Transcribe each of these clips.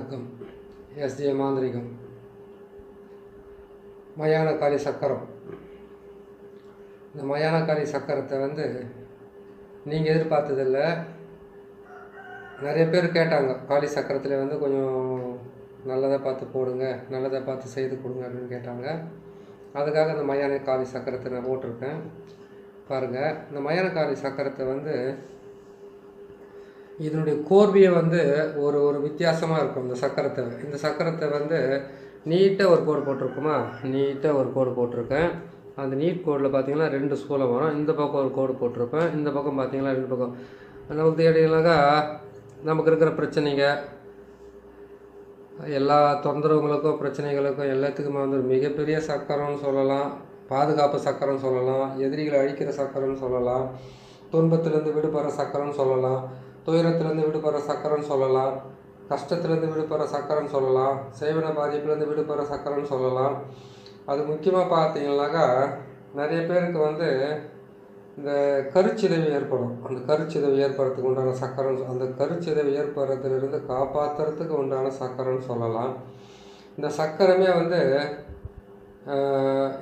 வணக்கம். எஸ்ஜே மாந்திரிகம். மயானக்காளி சக்கரம். இந்த மயானக்காளி சக்கரத்தை நீங்கள் எதிர்பார்த்ததில்ல. நிறைய பேர் கேட்டாங்க, காளி சக்கரத்தில் கொஞ்சம் நல்லதாக பார்த்து போடுங்க, நல்லதாக பார்த்து செய்து கொடுங்க அப்படின்னு கேட்டாங்க. அதுக்காக இந்த மயானக்காளி சக்கரத்தை நான் போட்டிருக்கேன். பாருங்கள், இந்த மயானக்காளி சக்கரத்தை இதனுடைய கோர்வையை ஒரு வித்தியாசமாக இருக்கும். இந்த சக்கரத்தை நீட்டாக ஒரு கோடு போட்டிருக்குமா, நீட்டாக ஒரு கோடு போட்டிருக்கேன். அந்த நீட் கோடில் பார்த்தீங்கன்னா 2 சூலம் வரும். இந்த பக்கம் ஒரு கோடு போட்டிருப்பேன், இந்த பக்கம் பார்த்தீங்கன்னா 2 பக்கம். நமக்கு தேடினாக்கா நமக்கு இருக்கிற பிரச்சனைங்க, எல்லா தொந்தரவுகளுக்கும் பிரச்சனைகளுக்கும் எல்லாத்துக்குமே ஒரு மிகப்பெரிய சக்கரம்னு சொல்லலாம். பாதுகாப்பு சக்கரம்னு சொல்லலாம், எதிரிகளை அழிக்கிற சக்கரம்னு சொல்லலாம், துன்பத்திலேருந்து விடுபடுற சக்கரம்னு சொல்லலாம், துயரத்துலேருந்து விடுபடுற சக்கரம்னு சொல்லலாம், கஷ்டத்துலேருந்து விடுபடுற சக்கரம்னு சொல்லலாம், சேவன பாதிப்புலேருந்து விடுபடுற சக்கரம்னு சொல்லலாம். அது முக்கியமாக பார்த்தீங்கன்னாக்கா நிறைய பேருக்கு இந்த கருச்சிதைவு ஏற்படும். அந்த கருச்சிதைவு ஏற்படுறதுக்கு உண்டான சக்கரம், அந்த கருச்சிதைவு ஏற்படுறதுலேருந்து காப்பாற்றுறதுக்கு உண்டான சக்கரம்னு சொல்லலாம். இந்த சக்கரமே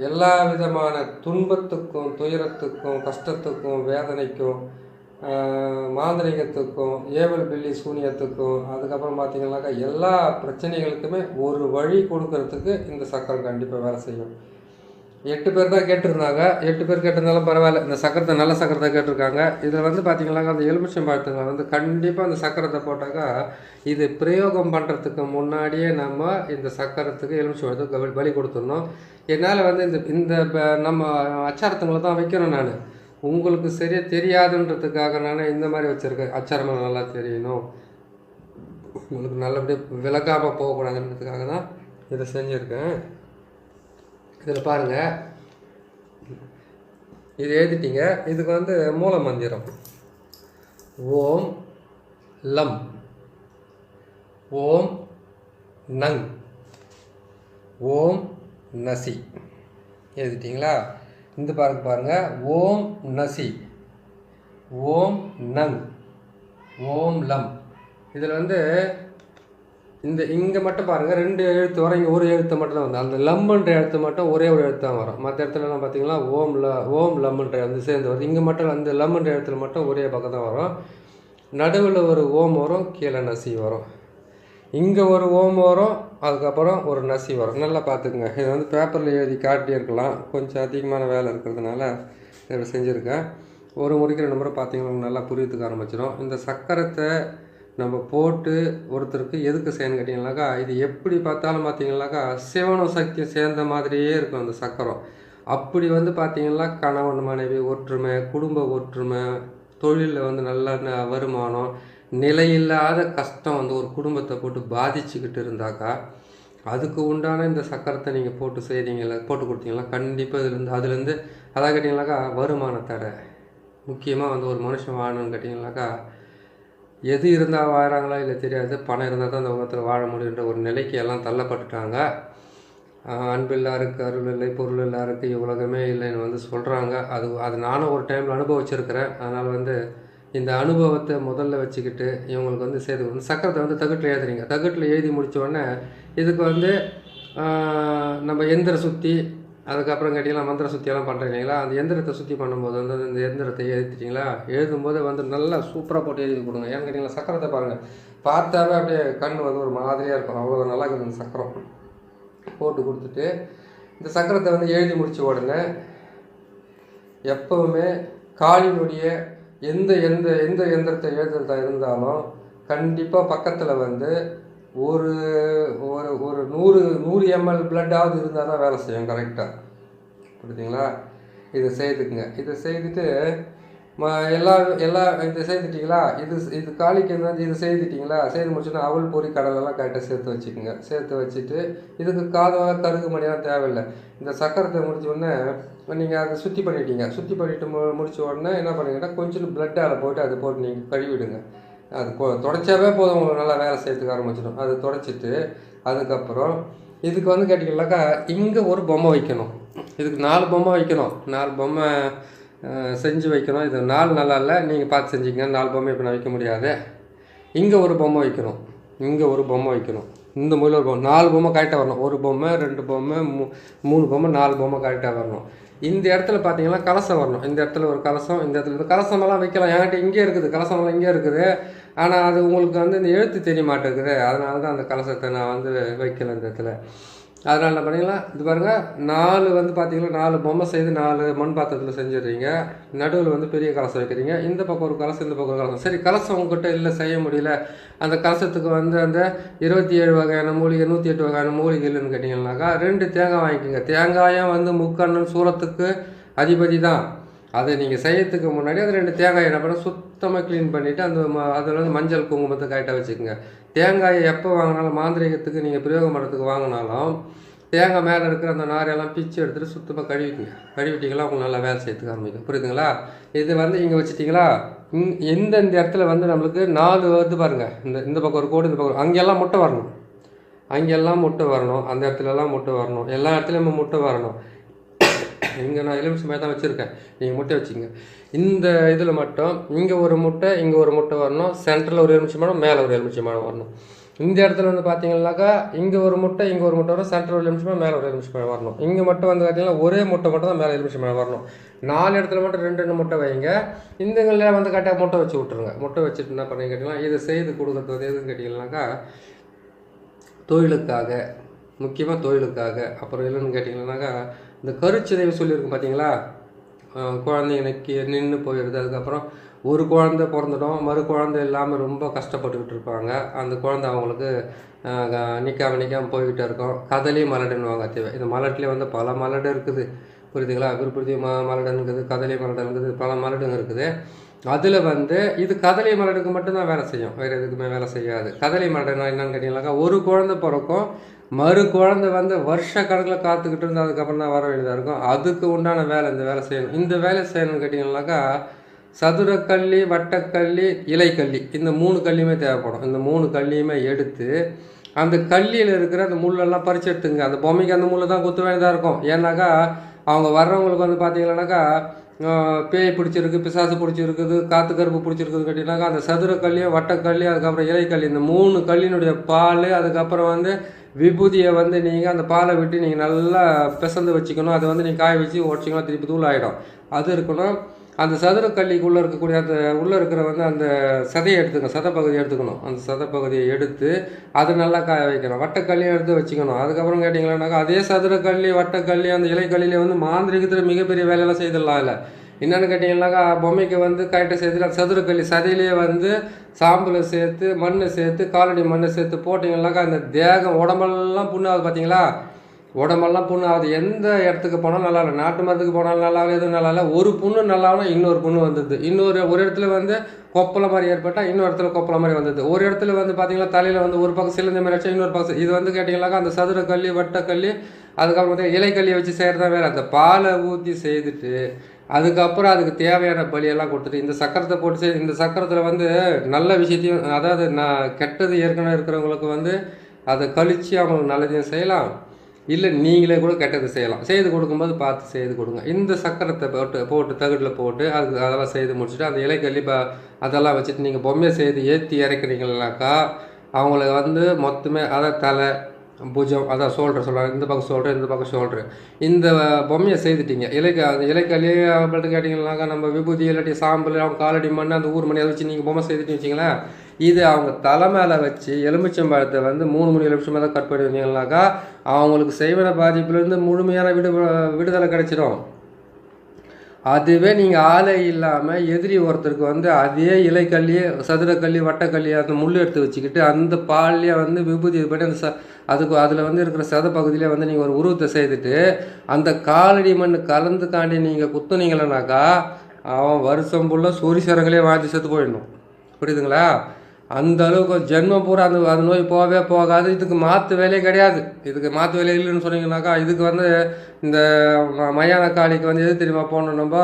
எல்லா விதமான துன்பத்துக்கும், துயரத்துக்கும், கஷ்டத்துக்கும், வேதனைக்கும், மாந்திரிகத்துக்கும், ஏவல் பில்லி சூனியத்துக்கும், அதுக்கப்புறம் பார்த்தீங்கன்னாக்கா எல்லா பிரச்சனைகளுக்குமே ஒரு வழி கொடுக்கறதுக்கு இந்த சக்கரம் கண்டிப்பாக வேலை செய்யும். 8 பேர் தான் கேட்டிருந்தாங்க. 8 பேர் கேட்டிருந்தாலும் பரவாயில்ல, இந்த சக்கரத்தை நல்ல சக்கரத்தை கேட்டிருக்காங்க. இதில் பார்த்தீங்கன்னாக்கா அந்த எலுமிச்சம்பழத்தில் கண்டிப்பாக அந்த சக்கரத்தை போட்டாக்கா இது பிரயோகம் பண்ணுறதுக்கு முன்னாடியே நம்ம இந்த சக்கரத்துக்கு எலுமிச்சம்பழத்துக்கு பலி கொடுத்துடணும். என்னால் இந்த நம்ம அச்சாரத்துங்களை தான் வைக்கணும். நான் உங்களுக்கு சரியாக தெரியாதுன்றதுக்காக நான் இந்த மாதிரி வச்சுருக்கேன். அச்சாரமாக நல்லா தெரியணும், உங்களுக்கு நல்லபடியாக விலகாமல் போகக்கூடாதுன்றதுக்காக தான் இதை செஞ்சுருக்கேன். இதில் பாருங்கள், இது எழுதிட்டீங்க. இதுக்கு மூல மந்திரம் ஓம் லம் ஓம் நங் ஓம் நசி எழுதிட்டிங்களா? இந்த பாருங்கள், ஓம் நசி ஓம் நங் ஓம் லம். இதில் இங்கே மட்டும் பாருங்கள் 2 எழுத்து வரும். இங்கே ஒரு எழுத்து மட்டும் தான் அந்த லம்ன்ற எழுத்து மட்டும் ஒரே ஒரு எழுத்து தான் வரும். மற்ற இடத்துலலாம் பார்த்தீங்கன்னா ஓம் லம்ன்ற சேர்ந்து வரும். இங்கே மட்டும் அந்த லம்ன்ற எழுத்துல மட்டும் ஒரே பக்கம் தான் வரும். நடுவில் ஒரு ஓம் வரும், கீழே நசி வரும். இங்கே ஒரு ஓம் வரும், அதுக்கப்புறம் ஒரு நசி வரும். நல்லா பார்த்துக்குங்க. இது பேப்பரில் எழுதி காட்டியிருக்கலாம், கொஞ்சம் அதிகமான வேலை இருக்கிறதுனால இதை செஞ்சுருக்கேன். ஒரு முறைக்கு 2 முறை பார்த்தீங்கன்னா நல்லா புரியத்துக்கு ஆரம்பிச்சிடும். இந்த சக்கரத்தை நம்ம போட்டு ஒருத்தருக்கு எதுக்கு செய்யணும் கேட்டிங்கனாக்கா, இது எப்படி பார்த்தாலும் பார்த்தீங்கன்னாக்கா சிவனும் சக்தியும் சேர்ந்த மாதிரியே இருக்கும் அந்த சக்கரம். அப்படி பார்த்தீங்கன்னா கணவன் மனைவி ஒற்றுமை, குடும்ப ஒற்றுமை, தொழிலில் நல்ல வருமானம், நிலையில்லாத கஷ்டம் ஒரு குடும்பத்தை போட்டு பாதிச்சுக்கிட்டு இருந்தாக்கா அதுக்கு உண்டான இந்த சக்கரத்தை நீங்கள் போட்டு கொடுத்தீங்களா கண்டிப்பாக அதுலேருந்து அதாக கேட்டிங்கனாக்கா வருமான தடை. முக்கியமாக ஒரு மனுஷன் வாழணும்னு கேட்டிங்கனாக்கா எது இருந்தால் வாழறாங்களா இல்லை தெரியாது, பணம் இருந்தால் தான் அந்த உலகத்தில் வாழ முடியுன்ற ஒரு நிலைக்கு எல்லாம் தள்ளப்பட்டுட்டாங்க. அன்பில்லா இருக்குது, அருள் இல்லை, பொருள் இல்லா இருக்குது, உலகமே இல்லைன்னு சொல்கிறாங்க. அது நானும் ஒரு டைமில் அனுபவிச்சிருக்கிறேன். அதனால் இந்த அனுபவத்தை முதல்ல வச்சுக்கிட்டு இவங்களுக்கு செய்து சக்கரத்தை தகட்டில் எழுதுறீங்க. தகட்டில் எழுதி முடித்த உடனே இதுக்கு நம்ம எந்திர சுற்றி, அதுக்கப்புறம் கேட்டிங்கன்னா மந்திர சுற்றியெல்லாம் பண்ணுறீங்களா, அந்த எந்திரத்தை சுற்றி பண்ணும்போது இந்த எந்திரத்தை எழுதிட்டிங்களா, எழுதும்போது நல்லா சூப்பராக போட்டு எழுதி கொடுங்க. ஏன்னு கேட்டிங்கன்னா சக்கரத்தை பாருங்கள், பார்த்தாவே அப்படியே கண் ஒரு மாதிரியாக இருக்கும். அவ்வளோ நல்லா இருக்குது இந்த சக்கரம். போட்டு கொடுத்துட்டு இந்த சக்கரத்தை எழுதி முடித்த உடனே எப்போவுமே காளினுடைய எந்த எந்திரத்தை எழுதுறதா இருந்தாலும் கண்டிப்பாக பக்கத்தில் ஒரு 100 ml பிளட்டாவது இருந்தால் தான் வேலை செய்யும் கரெக்டாக. புரியுதுங்களா? இதை செய்துக்குங்க. இதை செய்துட்டு எல்லா இதை செய்துட்டிங்களா, இது காளிக்கு இது செய்துட்டிங்களா, செய்து முடிச்சுன்னா அவள் பொறி கடலெல்லாம் கரெக்டாக சேர்த்து வச்சுக்கோங்க. சேர்த்து வச்சுட்டு இதுக்கு காதவாக கருகு மணியெல்லாம் தேவையில்லை. இந்த சக்கரத்தை முடிச்ச உடனே நீங்கள் அதை சுற்றி பண்ணிட்டீங்க. சுற்றி பண்ணிவிட்டு முடித்த உடனே என்ன பண்ணுங்கன்னா கொஞ்சம் பிளட்டால் போட்டு அதை போட்டு நீங்கள் கழுவிடுங்க. அது தொடச்சாவே போதும், உங்களுக்கு நல்லா வேலை செய்யறதுக்கு ஆரம்பிச்சிடும். அது தொடச்சிட்டு அதுக்கப்புறம் இதுக்கு கேட்டிங்கனாக்கா இங்கே ஒரு பொம்மை வைக்கணும். இதுக்கு 4 பொம்மை வைக்கணும். 4 பொம்மை செஞ்சு வைக்கணும். இது 4 நல்லா இல்லை, நீங்கள் பார்த்து செஞ்சுக்கங்க. 4 பொம்மை இப்போ நான் வைக்க முடியாது. இங்கே ஒரு பொம்மை வைக்கணும். இங்கே ஒரு பொம்மை வைக்கணும், இந்த மூலையில் ஒரு பொம்மை, 4 பொம்மை கரெக்டாக வரணும். ஒரு பொம்மை, 2 பொம்மை, 3 பொம்மை, 4 பொம்மை கரெக்டாக வரணும். இந்த இடத்துல பார்த்தீங்கன்னா கலசம் வரணும். இந்த இடத்துல ஒரு கலசம், இந்த இடத்துல கலசமெல்லாம் வைக்கலாம். என்கிட்ட இங்கே இருக்குது கலசமெல்லாம், இங்கே இருக்குது. ஆனால் அது உங்களுக்கு வந்து இந்த எழுத்து தெரிய மாட்டேங்குது. அதனால தான் அந்த கலசத்தை நான் வந்து வைக்கல இந்த இடத்துல. அதனால் என்ன பண்ணிக்கலாம், இது பாருங்கள், 4 வந்து பார்த்தீங்கன்னா 4 பொம்மை செய்து 4 மண் பாத்திரத்தில் செஞ்சிடுறீங்க. நடுவில் வந்து பெரிய கலசம் வைக்கிறீங்க. இந்த பக்கம் ஒரு கலசம், இந்த பக்கம் ஒரு கலசம். சரி, கலசம் உங்கள்கிட்ட இல்லை, செய்ய முடியல, அந்த கலசத்துக்கு வந்து அந்த 27 வகையான மூலிகை, 108 வகையான மூலிகை இல்லைன்னு கேட்டிங்கன்னாக்கா 2 தேங்காய் வாங்கிக்கோங்க. தேங்காயும் வந்து முக்கண்ணன் சூரத்துக்கு அதிபதி தான். அதை நீங்கள் செய்யறதுக்கு முன்னாடி அது 2 தேங்காய் என்ன பண்ண சுத்தமாக க்ளீன் பண்ணிவிட்டு அந்த அதில் வந்து மஞ்சள் குங்குமத்தை கரெக்டாக வச்சுக்கோங்க. தேங்காயை எப்போ வாங்கினாலும், மாந்திரிகத்துக்கு நீங்கள் பிரயோகம் பண்ணுறதுக்கு வாங்கினாலும், தேங்காய் மேலே இருக்கிற அந்த நாரையெல்லாம் பிச்சு எடுத்துகிட்டு சுத்தமாக கழுவிக்குங்க. கழுவிட்டிங்களா உங்களுக்கு நல்லா வேலை செய்யறதுக்கு ஆரம்பிக்கும். புரியுதுங்களா? இது வந்து இங்கே வச்சுட்டிங்களா, எந்தெந்த இடத்துல வந்து நம்மளுக்கு 4 வருது பாருங்கள், இந்த பக்கம் ஒரு கோடு, இந்த பக்கம் அங்கெல்லாம் முட்டை வரணும், அங்கெல்லாம் முட்டை வரணும், அந்த இடத்துலலாம் முட்டை வரணும், எல்லா இடத்துலையுமே முட்டை வரணும். இங்கே நான் எலுமிச்சை தான் வச்சுருக்கேன், நீங்கள் முட்டை வச்சுங்க. இந்த இதில் மட்டும் இங்கே ஒரு முட்டை, இங்கே ஒரு முட்டை வரணும், சென்டரில் ஒரு எலுமிச்சை மரம், மேலே ஒரு எலுமிச்சை மரம் வரணும். இந்த இடத்துல வந்து பார்த்தீங்கன்னாக்கா இங்கே ஒரு முட்டை, இங்கே ஒரு முட்டை வரும், சென்டர் ஒரு எலுமிச்சை மரம், மேலே ஒரு எலுமிச்சை மரம் வரணும். இங்கே மட்டும் வந்து பார்த்தீங்கன்னா ஒரே முட்டை மட்டும் தான் மேலே எலுமிச்சை மரம் வரணும். 4 இடத்துல மட்டும் 2 முட்டை வைங்க. இந்தங்களில் வந்து கரெக்டாக முட்டை வச்சு விட்ருங்க. முட்டை வச்சுட்டு என்ன பண்ணி கேட்டிங்கன்னா, இதை செய்து கொடுக்குறது வந்து எதுன்னு கேட்டிங்கன்னாக்கா தொழிலுக்காக, முக்கியமாக தொழிலுக்காக. அப்புறம் இல்லைன்னு கேட்டிங்கன்னாக்கா இந்த கருச்சிதைவு சொல்லியிருக்கும் பார்த்தீங்களா, குழந்தைங்களுக்கு நின்று போயிடுது. அதுக்கப்புறம் ஒரு குழந்தை பிறந்துடும், மறு குழந்தை இல்லாமல் ரொம்ப கஷ்டப்பட்டுக்கிட்டு இருப்பாங்க. அந்த குழந்தை அவங்களுக்கு நிற்காமல் போய்கிட்டே இருக்கும். கதலி மலடுன்னுவாங்க தேவை. இந்த மலட்டிலே வந்து பல மலடு இருக்குது. புரியுதுங்களா? விருப்பதி மலடன் இருக்குது, கதலி மலடன் இருக்குது, பல மலடுங்க இருக்குது. அதில் வந்து இது கதலி மலடுக்கு மட்டும்தான் வேலை செய்யும், வேறு எதுக்குமே வேலை செய்யாது. கதலி மலடுனா என்னன்னு கேட்டிங்கனாக்கா, ஒரு குழந்தை பிறக்கும், மறு குழந்தை வந்து வருஷ கணக்கில் காத்துக்கிட்டு இருந்து அதுக்கப்புறம் தான் வர வேண்டியதாக இருக்கும். அதுக்கு உண்டான வேலை இந்த வேலை செய்யணும். இந்த வேலை செய்யணும்னு கேட்டிங்கனாக்கா சதுரக்கல்லி, வட்டக்கல்லி, இலைக்கல்லி, இந்த 3 கல்லியுமே தேவைப்படும். இந்த 3 கல்லியுமே எடுத்து அந்த கல்லியில் இருக்கிற அந்த முள்ளெல்லாம் பறிச்சு எடுத்துங்க. அந்த பொம்மைக்கு அந்த முள்ளை தான் குத்த வேண்டியதாக இருக்கும். ஏன்னாக்கா அவங்க வர்றவங்களுக்கு வந்து பார்த்தீங்கன்னாக்கா பேய் பிடிச்சிருக்கு, பிசாசு பிடிச்சிருக்குது, காற்று கருப்பு பிடிச்சிருக்குது கேட்டிங்கனாக்கா அந்த சதுரக்கல்லி, வட்டக்கல்லி, அதுக்கப்புறம் இலைக்கல்லி, இந்த 3 கல்லினுடைய பால், அதுக்கப்புறம் வந்து விபூதியை வந்து நீங்கள் அந்த பாலை விட்டு நீங்கள் நல்லா பிசைந்து வச்சுக்கணும். அதை வந்து நீங்கள் காய வச்சு உடச்சிக்கலாம், திருப்பி தூள் ஆகிடும். அது இருக்கணும். அந்த சதுரக்கல்லிக்குள்ளே இருக்கக்கூடிய அந்த உள்ளே இருக்கிற வந்து அந்த சதையை எடுத்துக்கணும், சதைப்பகுதியை எடுத்துக்கணும். அந்த சதைப்பகுதியை எடுத்து அதை நல்லா காய வைக்கணும். வட்டக்கல்லியும் எடுத்து வச்சுக்கணும். அதுக்கப்புறம் கேட்டிங்களானாக்கா அதே சதுரக்கல்லி, வட்டக்கல்லி, அந்த இலைக்கல்லியில் வந்து மாந்திரிகத்தில் மிகப்பெரிய வேலையெல்லாம் செய்திடலாம். இல்லை என்னென்னு கேட்டிங்கன்னாக்கா பொம்மைக்கு வந்து கரெக்டாக சேர்த்துட்டு அந்த சதுரக்கல்லி சதையிலேயே வந்து சாம்பலை சேர்த்து, மண்ணை சேர்த்து, காலடி மண்ணை சேர்த்து போட்டிங்கன்னாக்கா அந்த தேகம் உடம்பெல்லாம் புண்ணாகுது. பார்த்தீங்களா? உடம்பெல்லாம் புண்ணு ஆகுது. எந்த இடத்துக்கு போனாலும் நல்லா இல்லை, நாட்டு மரத்துக்கு போனாலும் நல்லா இல்லை, எதுவும் நல்லா இல்லை. ஒரு புண்ணு நல்லானா இன்னொரு புண்ணு வந்தது. ஒரு இடத்துல வந்து கொப்பளை மாதிரி ஏற்பட்டால் இன்னொரு இடத்துல கொப்பளை மாதிரி வந்தது. ஒரு இடத்துல வந்து பார்த்தீங்கன்னா தலையில் வந்து ஒரு பக்கம் சிலந்த மாதிரி ஆச்சு, இன்னொரு பக்கம். இது வந்து கேட்டிங்கனாக்கா அந்த சதுரக்கல்லி, வட்டக்கல்லி, அதுக்கப்புறம் வந்து இலைக்கல்லியை வச்சு செய்கிறதா வேறு. அந்த பாலை ஊற்றி செய்துட்டு அதுக்கப்புறம் அதுக்கு தேவையான பலியெல்லாம் கொடுத்துட்டு இந்த சக்கரத்தை போட்டு இந்த சக்கரத்தில் வந்து நல்ல விஷயத்தையும், அதாவது நான் கெட்டது ஏற்கனவே இருக்கிறவங்களுக்கு வந்து அதை கழித்து அவங்களுக்கு நல்லதையும் செய்யலாம், இல்லை நீங்களே கூட கெட்டது செய்யலாம். செய்து கொடுக்கும்போது பார்த்து செய்து கொடுங்க. இந்த சக்கரத்தை போட்டு தகட்டில் போட்டு அதெல்லாம் செய்து முடிச்சுட்டு அந்த இலைக்கல்லி அதெல்லாம் வச்சுட்டு நீங்கள் பொம்மையை செய்து ஏற்றி இறக்குறீங்கன்னாக்கா அவங்களுக்கு வந்து மொத்தமே அதை தலை, புஜம், அதான் ஷோல்டர் சொல்கிறாங்க, இந்த பக்கம் ஷோல்டர், இந்த பக்கம் ஷோல்டரு, இந்த பொம்மையை செய்துட்டீங்க. அந்த இலைக்கல்லி அவங்கள்ட்ட கேட்டிங்கன்னாக்கா நம்ம விபூதி இல்லாட்டி சாம்பல், அவங்க காலடி மண், அந்த ஊர் மணி அதை வச்சு நீங்கள் பொம்மை செய்துட்டு வச்சிங்களேன். இது அவங்க தலை மேலே வச்சு எலுமிச்சம்பழத்தை வந்து 3 மணி எலுமிச்சம்பழம் தான் கட் பண்ணி வந்தீங்கன்னாக்கா அவங்களுக்கு செய்வன பாதிப்புலேருந்து முழுமையான விடுதலை கிடைச்சிடும். அதுவே நீங்கள் ஆளே இல்லாமல் எதிரி ஒருத்தருக்கு வந்து அதே இலைக்கல்லி, சதுரக்கல்லி, வட்டக்கல்லி அந்த முள் எடுத்து வச்சுக்கிட்டு அந்த பால்லையே வந்து விபூதி இது பண்ணி அந்த அதில் வந்து இருக்கிற சத பகுதியிலே வந்து நீங்கள் ஒரு உருவத்தை செய்துட்டு அந்த காலடி மண் கலந்துக்காண்டி நீங்கள் குத்துனீங்களனாக்கா அவன் வருஷம் ஃபுல்லாக சூரிசரங்களே வாழ்ந்து செத்து போயிடணும். புரியுதுங்களா? அந்த அளவுக்கு ஜென்மம் பூரா அந்த நோய் போகவே போகாது. இதுக்கு மாற்று வேலையே கிடையாது. இதுக்கு மாற்று வேலை இல்லைன்னு சொன்னீங்கன்னாக்கா இதுக்கு வந்து இந்த மயான காளிக்கு வந்து எது தெரியுமா போடணும், நம்ம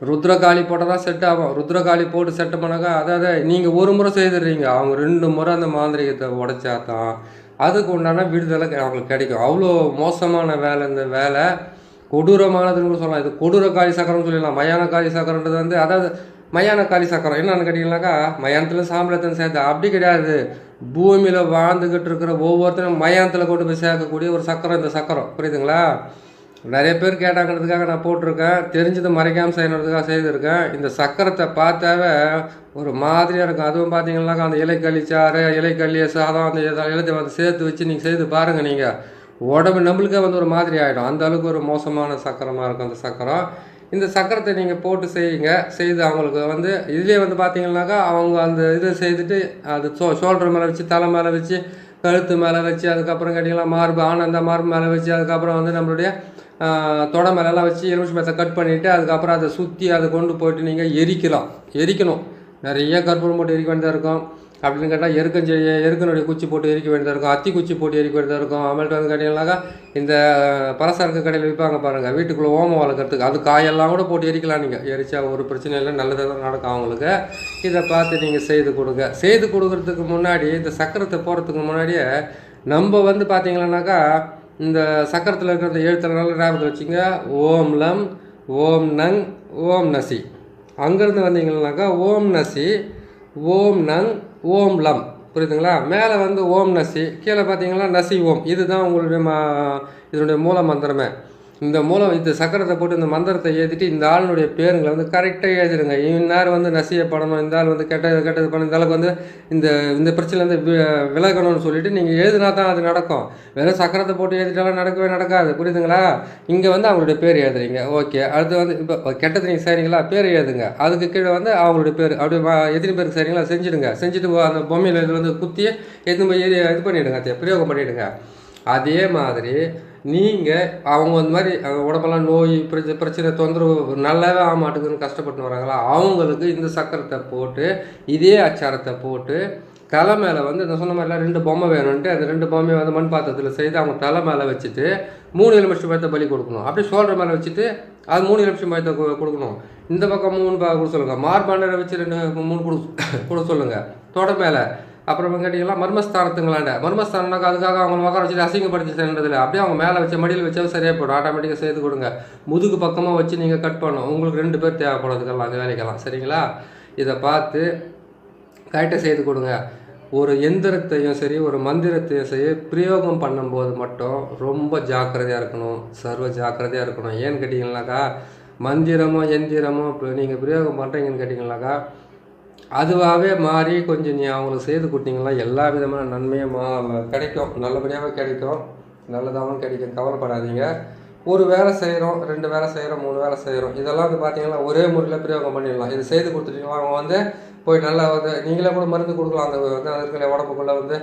ருத்ரகாளி போட்டால் தான் செட் ஆகும். ருத்ரகாளி போட்டு செட் பண்ணாக்கா அதாவது நீங்கள் ஒரு முறை செய்துடுறீங்க, அவங்க 2 முறை அந்த மாந்திரிகத்தை உடைச்சா தான் அதுக்கு உண்டான விடுதலை அவங்களுக்கு கிடைக்கும். அவ்வளோ மோசமான வேலை இந்த வேலை, கொடூரமானதுன்னு சொல்லலாம். இது கொடூர காளி சக்கரம்னு சொல்லிடலாம். மயான காளி சக்கரன்றது வந்து அதாவது மயான காளி சக்கரம் என்னன்னு கேட்டிங்கனாக்கா மயானத்தில் சாம்பலத்தை சேர்த்து அப்படி கிடையாது. பூமியில் வாழ்ந்துக்கிட்டு இருக்கிற ஒவ்வொருத்தரும் மயானத்தில் கொண்டு போய் சேர்க்கக்கூடிய ஒரு சக்கரம் இந்த சக்கரம். புரியுதுங்களா? நிறைய பேர் கேட்டாங்கிறதுக்காக நான் போட்டிருக்கேன். தெரிஞ்சதை மறைக்காமல் செய்யணுன்றதுக்காக செய்திருக்கேன். இந்த சக்கரத்தை பார்த்தாவே ஒரு மாதிரியாக இருக்கும். அதுவும் பார்த்தீங்கன்னாக்கா அந்த இலைக்களி சாறு, இலைக்களி சாதம், அந்த எல்லாத்தையும் வந்து சேர்த்து வச்சு நீங்கள் செய்து பாருங்கள். நீங்கள் உடம்பு நம்மளுக்கே வந்து ஒரு மாதிரி ஆகிடும். அந்த அளவுக்கு ஒரு மோசமான சக்கரமாக இருக்கும் அந்த சக்கரம். இந்த சக்கரத்தை நீங்கள் போட்டு செய்யுங்க. செய்து அவங்களுக்கு வந்து இதுலேயே வந்து பார்த்தீங்கன்னாக்கா அவங்க அந்த இதை செய்துட்டு அது ஷோல்டர் மேலே வச்சு, தலை மேலே வச்சு, கழுத்து மேலே வச்சு, அதுக்கப்புறம் கேட்டிங்கன்னா மார்பு அந்த மார்பு மேலே வச்சு, அதுக்கப்புறம் வந்து நம்மளுடைய தொடை மேலெல்லாம் வச்சு எலுமிச்சை கட் பண்ணிவிட்டு அதுக்கப்புறம் அதை சுற்றி அதை கொண்டு போயிட்டு நீங்கள் எரிக்கணும். நிறைய கற்பூரம் போட்டு எரிக்க வேண்டியதாக இருக்கும். அப்படின்னு கேட்டால் எருக்கனுடைய குச்சி போட்டு எரிக்க வேண்டியதாக இருக்கும். அத்தி குச்சி போட்டு எரிக்க வேண்டியதாக இருக்கும். அமேல்ட்டு வந்து கேட்டிங்கன்னாக்கா இந்த பலசரக்கு கடையில் விற்பாங்க பாருங்கள், வீட்டுக்குள்ளே ஓமம் வளர்க்குறதுக்கு, அது காயெல்லாம் கூட போட்டு எரிக்கலாம். நீங்கள் எரிச்சா ஒரு பிரச்சனை இல்லை, நல்லதாக தான் நடக்கும் அவங்களுக்கு. இதை பார்த்து நீங்கள் செய்து கொடுங்க. செய்து கொடுக்குறதுக்கு முன்னாடி இந்த சக்கரத்தை போகிறதுக்கு முன்னாடியே நம்ம வந்து பார்த்தீங்கன்னாக்கா இந்த சக்கரத்தில் இருக்கிற இந்த எழுத்துல நல்ல ஞாபகத்தில் வச்சுங்க. ஓம் லம், ஓம் நங், ஓம் நசி. அங்கேருந்து வந்தீங்கன்னாக்கா ஓம் நசி, ஓம் நங், ஓம் லம். புரியுதுங்களா? மேலே வந்து ஓம் நசி, கீழே பார்த்தீங்கன்னா நசி ஓம். இதுதான் உங்களுடைய இதனுடைய மூல மந்திரமே. இந்த சக்கரத்தை போட்டு இந்த மந்திரத்தை ஏற்றிட்டு இந்த ஆளுடைய பேருங்களை வந்து கரெக்டாக எழுதிடுங்க. இந்நேரம் வந்து நசியப்படணும், இந்த ஆள் வந்து கெட்டது பண்ணணும், இந்த ஆளுக்கு வந்து இந்த பிரச்சனைலேருந்து விலகணும்னு சொல்லிட்டு நீங்கள் எழுதினா தான் அது நடக்கும். வெறும் சக்கரத்தை போட்டு எழுதிட்டாலும் நடக்கவே நடக்காது. புரியுதுங்களா? இங்கே வந்து அவங்களுடைய பேர் எழுதுறீங்க. ஓகே, அடுத்து வந்து இப்போ கெட்டது நீங்கள் செய்கிறீங்களா, பேர் எழுதுங்க. அதுக்கு கீழே வந்து அவங்களுடைய பேர் அப்படியே எத்தனை பேருக்கு செய்கிறீங்களா செஞ்சுட்டு அந்த பொம்மையில் இது வந்து குத்தி எதுவும் போய் இது பண்ணிவிடுங்க, பிரயோகம் பண்ணிவிடுங்க. அதே மாதிரி நீங்கள் அவங்க அந்த மாதிரி உடம்பெல்லாம் நோய் பிரச்சனை தொந்தரவு நல்லாவே ஆக மாட்டேங்குதுன்னு கஷ்டப்பட்டு வராங்களா, அவங்களுக்கு இந்த சக்கரத்தை போட்டு இதே அச்சாரத்தை போட்டு தலை மேலே வந்து இந்த சொன்ன மாதிரிலாம் 2 பொம்மை வேணும்ன்ட்டு அந்த 2 பொம்மையை வந்து மண் பாத்திரத்தில் செய்து அவங்க தலை மேலே வச்சுட்டு 3 எலுமிச்சை பழத்தை பலி கொடுக்கணும். அப்படியே ஷோல்டர் மேலே வச்சுட்டு அது 3 எலுமிச்சை பழத்தை கொடுக்கணும். இந்த பக்கம் 3 கொடுக்க சொல்லுங்கள். மார்பாண்டரை வச்சு 3 கொடுக்க சொல்லுங்கள். தொடை மேலே அப்புறம் கேட்டிங்கன்னா மர்மஸ்தானம்னாக்கா அதுக்காக அவங்க உட்கார வச்சுட்டு அசிங்கப்படுத்தி செய்யறதில்லை. அப்படியே அவங்க மேலே வச்ச மடியில் வச்சா சரியாக போய்டும். ஆட்டோமேட்டிக்காக செய்து கொடுங்க. முதுகு பக்கமாக வச்சு நீங்கள் கட் பண்ணணும். உங்களுக்கு 2 பேர் தேவைப்படுறதுக்கெல்லாம் அந்த வேலைக்கெல்லாம். சரிங்களா? இதை பார்த்து கரெக்டாக செய்து கொடுங்க. ஒரு எந்திரத்தையும் சரி ஒரு மந்திரத்தையும் சரி பிரயோகம் பண்ணும்போது மட்டும் ரொம்ப ஜாக்கிரதையாக இருக்கணும், சர்வ ஜாக்கிரதையாக இருக்கணும். ஏன்னு கேட்டிங்கன்னாக்கா மந்திரமோ எந்திரமோ இப்போ நீங்கள் பிரயோகம் பண்ணுறீங்கன்னு கேட்டிங்கன்னாக்கா அதுவாகவே மாறி கொஞ்சம் அவங்களுக்கு செய்து கொடுத்தீங்கன்னா எல்லா விதமான நன்மையும் கிடைக்கும், நல்லபடியாகவே கிடைக்கும், நல்லதாகவும் கிடைக்கும். கவலைப்படாதீங்க. ஒரு வேலை செய்கிறோம், 2 வேலை செய்கிறோம், 3 வேலை செய்கிறோம், இதெல்லாம் வந்து பார்த்தீங்கன்னா ஒரே முறையில் பிரயோகம் பண்ணிடலாம். இது செய்து கொடுத்துட்டீங்கன்னா அவங்க வந்து போய் நல்லா வந்து நீங்களே கூட மருந்து கொடுக்கலாம். அந்த வந்து இருக்கிற உடம்புக்குள்ளே வந்து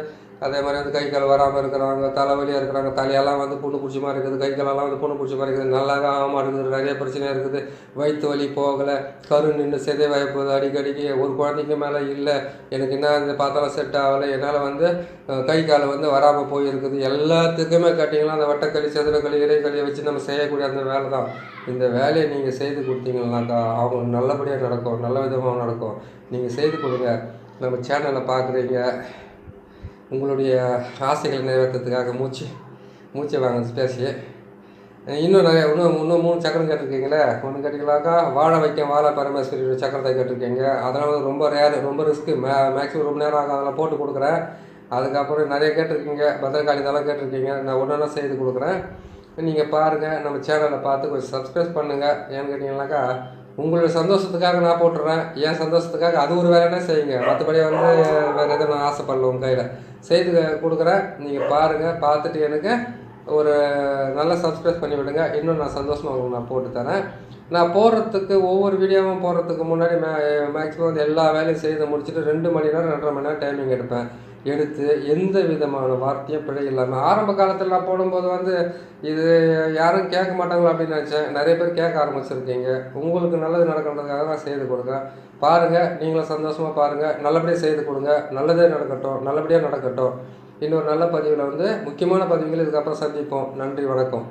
அதே மாதிரி வந்து கை கால் வராமல் இருக்கிறாங்க, தலைவலியாக இருக்கிறாங்க, தலையெல்லாம் வந்து புண்ணு பிடிச்ச மாதிரி இருக்குது, கை காலெல்லாம் வந்து புண்ணு பிடிச்ச மாதிரி இருக்குது, நல்லாவே ஆகாமல் இருக்குது, நிறைய பிரச்சனையாக இருக்குது, வயிற்று வலி போகலை, கரு நின்று சிதைவாய போகுது அடிக்கடிக்கு, ஒரு குழந்தைக்கு மேலே இல்லை, எனக்கு என்ன இந்த பார்த்தாலும் செட் ஆகலை, என்னால் வந்து கை காலை வந்து வராமல் போயிருக்குது, எல்லாத்துக்குமே கேட்டிங்கன்னா அந்த வட்டக்களி சதுரக்களி இறைக்களியை வச்சு நம்ம செய்யக்கூடிய அந்த வேலை தான். இந்த வேலையை நீங்கள் செய்து கொடுத்தீங்கன்னாக்கா அவங்க நல்லபடியாக நடக்கும், நல்ல விதமாக நடக்கும். நீங்கள் செய்து கொடுங்க. நம்ம சேனலை பார்க்குறீங்க, உங்களுடைய ஆசைகளை நிறைவேற்றுறதுக்காக மூச்சை வாங்க பேசி இன்னும் நிறைய இன்னும் 3 சக்கரம் கேட்டிருக்கீங்களே. ஒன்று கேட்டிங்களாக்கா வாழை பரமேஸ்வரி சக்கரத்தை கேட்டிருக்கீங்க. அதனால் ரொம்ப ரொம்ப ரிஸ்க்கு, மேக்ஸிமம் ரொம்ப நேரம் ஆகும். அதெல்லாம் போட்டு கொடுக்குறேன். அதுக்கப்புறம் நிறைய கேட்டிருக்கீங்க, பத்திரகாளி இதெல்லாம் கேட்டிருக்கீங்க. நான் ஒன்றா செய்து கொடுக்குறேன். நீங்கள் பாருங்கள், நம்ம சேனலை பார்த்து கொஞ்சம் சப்ஸ்கிரைப் பண்ணுங்கள். ஏன்னு கேட்டிங்கன்னாக்கா உங்களுடைய சந்தோஷத்துக்காக நான் போட்டுடுறேன், என் சந்தோஷத்துக்காக அது ஒரு வேலைன்னா செய்யுங்க. மற்றபடி வந்து வேறு எதுவும் நான் ஆசைப்படல. உங்கள் கையில் செய்து கொடுக்குறேன். நீங்கள் பாருங்கள், பார்த்துட்டு எனக்கு ஒரு நல்ல சப்ஸ்கிரைப் பண்ணி விடுங்க. இன்னும் நான் சந்தோஷமாக உங்களுக்கு நான் போட்டு தரேன். நான் போடுறதுக்கு ஒவ்வொரு வீடியோவும் போடுறதுக்கு முன்னாடி மேக்ஸிமம் வந்து எல்லா வேலையும் செய்து முடிச்சுட்டு 2 மணி நேரம் 2.5 மணி நேரம் டைமிங் எடுத்து எந்த விதமான வார்த்தையும் பிழை இல்லாமல் ஆரம்ப காலத்தில் நான் போடும்போது வந்து இது யாரும் கேட்க மாட்டாங்களோ அப்படின்னு நினச்சேன். நிறைய பேர் கேட்க ஆரம்பிச்சிருக்கீங்க. உங்களுக்கு நல்லது நடக்கின்றதுக்காக தான் செய்து கொடுங்க. பாருங்கள், நீங்களும் சந்தோஷமாக பாருங்கள், நல்லபடியாக செய்து கொடுங்க. நல்லதே நடக்கட்டும், நல்லபடியாக நடக்கட்டும். இன்னொரு நல்ல பதிவில் வந்து முக்கியமான பதிவுகள் இதுக்கப்புறம் சந்திப்போம். நன்றி, வணக்கம்.